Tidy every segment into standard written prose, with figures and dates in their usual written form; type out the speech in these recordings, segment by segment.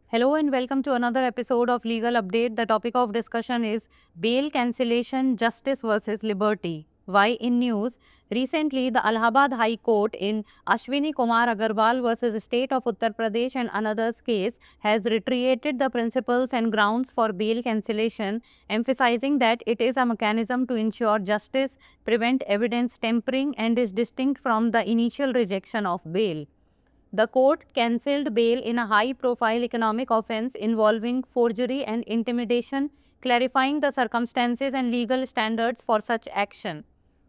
Hello and welcome to another episode of Legal Update. The topic of discussion is bail cancellation, justice versus liberty. Why in news? Recently, the Allahabad High Court in Ashwini Kumar Agarwal versus State of Uttar Pradesh and another's case has reiterated the principles and grounds for bail cancellation, emphasizing that it is a mechanism to ensure justice, prevent evidence tampering, and is distinct from the initial rejection of bail. The court cancelled bail in a high-profile economic offence involving forgery and intimidation, clarifying the circumstances and legal standards for such action.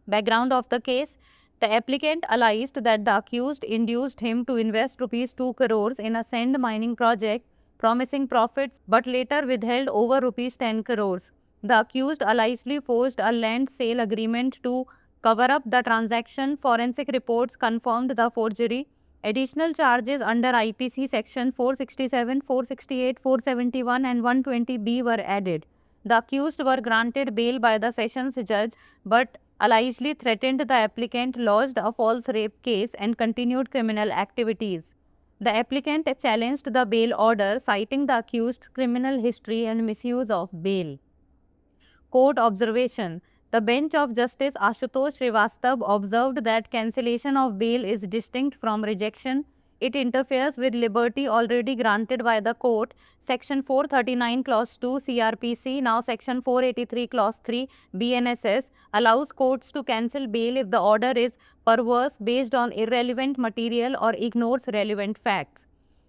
Background of the case: the applicant alleged that the accused induced him to invest rupees 2 crores in a sand mining project, promising profits, but later withheld over rupees 10 crores. The accused allegedly forged a land sale agreement to cover up the transaction. Forensic reports confirmed the forgery. Additional charges under IPC section 467, 468, 471 and 120B were added. The accused were granted bail by the sessions judge but allegedly threatened the applicant, lodged a false rape case and continued criminal activities. The applicant challenged the bail order, citing the accused's criminal history and misuse of bail. Court observation: the bench of Justice Ashutosh Srivastava observed that cancellation of bail is distinct from rejection. It interferes with liberty already granted by the court. Section 439 Clause 2 CRPC, now Section 483 Clause 3 BNSS, allows courts to cancel bail if the order is perverse, based on irrelevant material, or ignores relevant facts.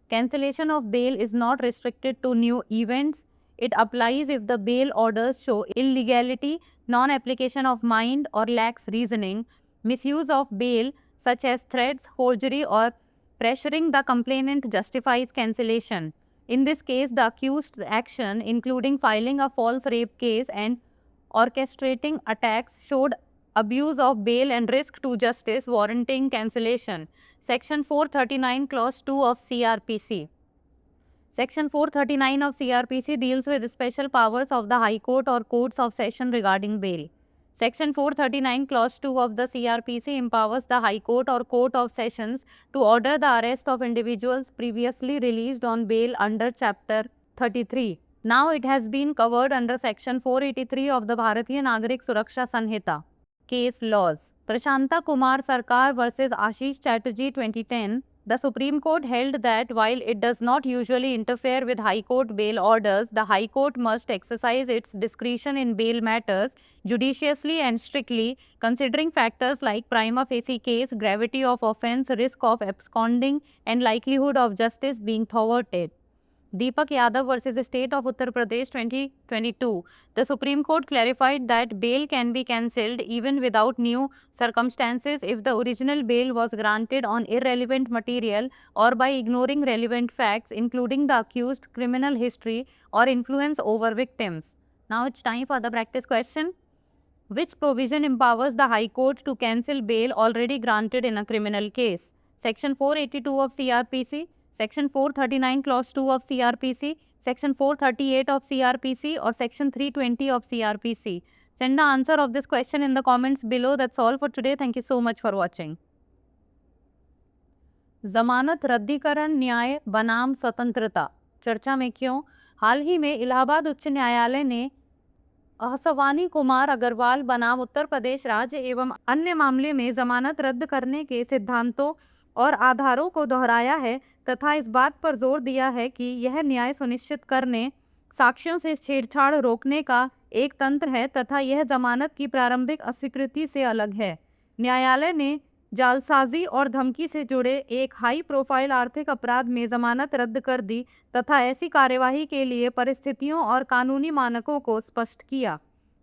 Cancellation of bail is not restricted to new events. It applies if the bail orders show illegality, non-application of mind, or lacks reasoning. Misuse of bail, such as threats, forgery, or pressuring the complainant, justifies cancellation. In this case, the accused's action, including filing a false rape case and orchestrating attacks, showed abuse of bail and risk to justice, warranting cancellation. Section 439 Clause 2 of CRPC. Section 439 of CRPC deals with special powers of the High Court or courts of session regarding bail. Section 439 Clause 2 of the CRPC empowers the High Court or Court of Sessions to order the arrest of individuals previously released on bail under Chapter 33. Now it has been covered under Section 483 of the Bharatiya Nagarik Suraksha Sanhita. Case laws. Prashanta Kumar Sarkar versus Ashish Chatterjee 2010. The Supreme Court held that while it does not usually interfere with High Court bail orders, the High Court must exercise its discretion in bail matters judiciously and strictly, considering factors like prima facie case, gravity of offence, risk of absconding, and likelihood of justice being thwarted. Deepak Yadav versus State of Uttar Pradesh 2022. The Supreme Court clarified that bail can be cancelled even without new circumstances if the original bail was granted on irrelevant material or by ignoring relevant facts, including the accused's criminal history or influence over victims. Now it's time for the practice question. Which provision empowers the High Court to cancel bail already granted in a criminal case? Section 482 of CRPC, Section 439 Clause 2 of CRPC, Section 438 of CRPC, or Section 320 of CRPC? Send the answer of this question in the comments below. That's all for today. Thank you so much for watching. जमानत रद्दीकरण न्याय बनाम स्वतंत्रता चर्चा में क्यों? हाल ही में इलाहाबाद उच्च न्यायालय ने अहसवानी कुमार अग्रवाल बनाम उत्तर प्रदेश राज्य एवं अन्य मामले में जमानत रद्द करने के सिद्धांतों और आधारों को दोहराया है तथा इस बात पर जोर दिया है कि यह न्याय सुनिश्चित करने, साक्ष्यों से छेड़छाड़ रोकने का एक तंत्र है तथा यह जमानत की प्रारंभिक अस्वीकृति से अलग है। न्यायालय ने जालसाजी और धमकी से जुड़े एक हाई प्रोफाइल आर्थिक अपराध में जमानत रद्द कर दी तथा ऐसी कार्यवाही के लिए परिस्थितियों और कानूनी मानकों को स्पष्ट किया।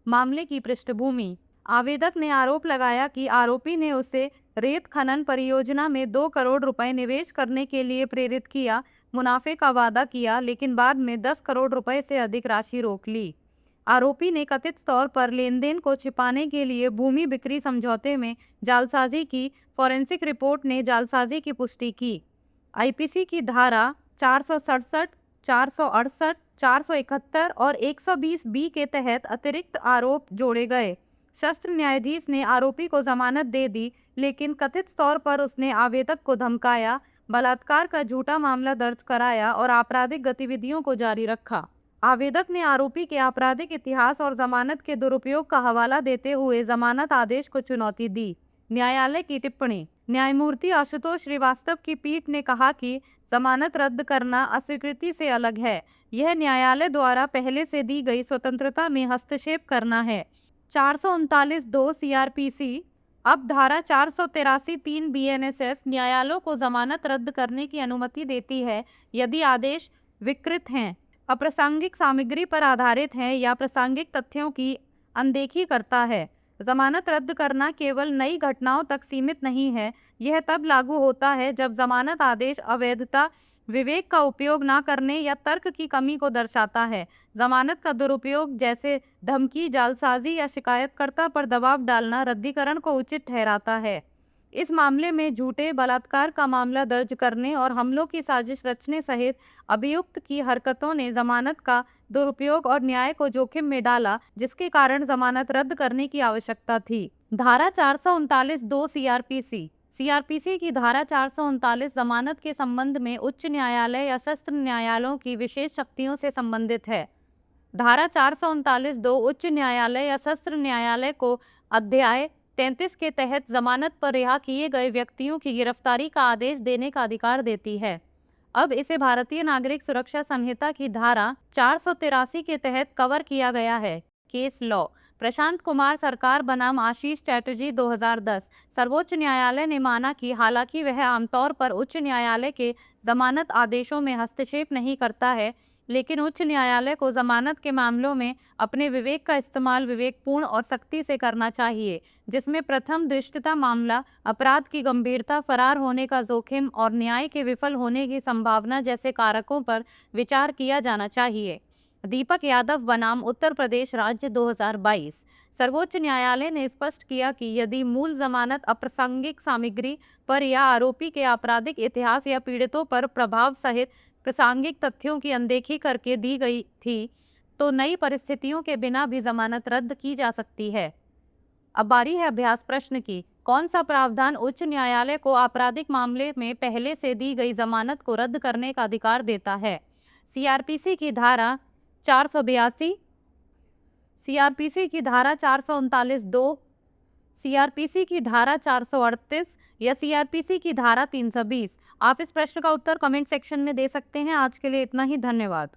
मामले की पृष्ठभूमि: आवेदक ने आरोप लगाया कि आरोपी ने उसे रेत खनन परियोजना में 2 करोड़ रुपए निवेश करने के लिए प्रेरित किया, मुनाफे का वादा किया, लेकिन बाद में 10 करोड़ रुपए से अधिक राशि रोक ली। आरोपी ने कथित तौर पर लेनदेन को छिपाने के लिए भूमि बिक्री समझौते में जालसाजी की। फॉरेंसिक रिपोर्ट ने जालसाजी की पुष्टि की। आईपीसी की धारा 467, 468, 471 और 120 बी के तहत अतिरिक्त आरोप जोड़े गए। सत्र न्यायाधीश ने आरोपी को जमानत दे दी, लेकिन कथित तौर पर उसने आवेदक को धमकाया, बलात्कार का झूठा मामला दर्ज कराया और आपराधिक गतिविधियों को जारी रखा। आवेदक ने आरोपी के आपराधिक इतिहास और जमानत के दुरुपयोग का हवाला देते हुए जमानत आदेश को चुनौती दी। न्यायालय की टिप्पणी। न्यायमूर्ति आशुतोष श्रीवास्तव की पीठ ने कहा कि जमानत रद्द करना अस्वीकृति से अलग है। यह न्यायालय द्वारा पहले से दी गई स्वतंत्रता में हस्तक्षेप करना है। 439(2) CRPC अब धारा 483(3) BNSS न्यायालयों को जमानत रद्द करने की अनुमति देती है यदि आदेश विकृत हैं, अप्रासंगिक सामग्री पर आधारित है या प्रासंगिक तथ्यों की अनदेखी करता है। जमानत रद्द करना केवल नई घटनाओं तक सीमित नहीं है, यह तब लागू होता है जब जमानत आदेश अवैधता, विवेक का उपयोग न करने या तर्क की कमी को दर्शाता है। जमानत का दुरुपयोग जैसे धमकी, जालसाजी या शिकायतकर्ता पर दबाव डालना रद्दीकरण को उचित ठहराता है। इस मामले में झूठे बलात्कार का मामला दर्ज करने और हमलों की साजिश रचने सहित अभियुक्त की हरकतों ने जमानत का दुरुपयोग और न्याय को जोखिम में डाला, जिसके कारण जमानत रद्द करने की आवश्यकता थी। धारा 439(2) CRPC की धारा 439 जमानत के संबंध में उच्च न्यायालय या सत्र न्यायालयों की विशेष शक्तियों से संबंधित है। धारा 439(2) उच्च न्यायालय या सत्र न्यायालय को अध्याय 33 के तहत जमानत पर रिहा किए गए व्यक्तियों की गिरफ्तारी का आदेश देने का अधिकार देती है। अब इसे भारतीय नागरिक सुरक्षा संहिता की धारा 483 के तहत कवर किया गया है। Case law. प्रशांत कुमार सरकार बनाम आशीष चैटर्जी 2010। सर्वोच्च न्यायालय ने माना कि हालांकि वह आमतौर पर उच्च न्यायालय के जमानत आदेशों में हस्तक्षेप नहीं करता है, लेकिन उच्च न्यायालय को जमानत के मामलों में अपने विवेक का इस्तेमाल विवेकपूर्ण और सख्ती से करना चाहिए, जिसमें प्रथम दृष्टया मामला, अपराध की गंभीरता, फरार होने का जोखिम और न्याय के विफल होने की संभावना जैसे कारकों पर विचार किया जाना चाहिए। दीपक यादव बनाम उत्तर प्रदेश राज्य 2022। सर्वोच्च न्यायालय ने स्पष्ट किया कि यदि मूल जमानत अप्रासंगिक सामग्री पर या आरोपी के आपराधिक इतिहास या पीड़ितों पर प्रभाव सहित प्रासंगिक तथ्यों की अनदेखी करके दी गई थी, तो नई परिस्थितियों के बिना भी जमानत रद्द की जा सकती है। अब बारी है अभ्यास प्रश्न की। कौन सा प्रावधान उच्च न्यायालय को आपराधिक मामले में पहले से दी गई जमानत को रद्द करने का अधिकार देता है? CRPC की धारा 482, CRPC की धारा 439(2), CRPC की धारा 438 या CRPC की धारा 320? आप इस प्रश्न का उत्तर कमेंट सेक्शन में दे सकते हैं। आज के लिए इतना ही, धन्यवाद।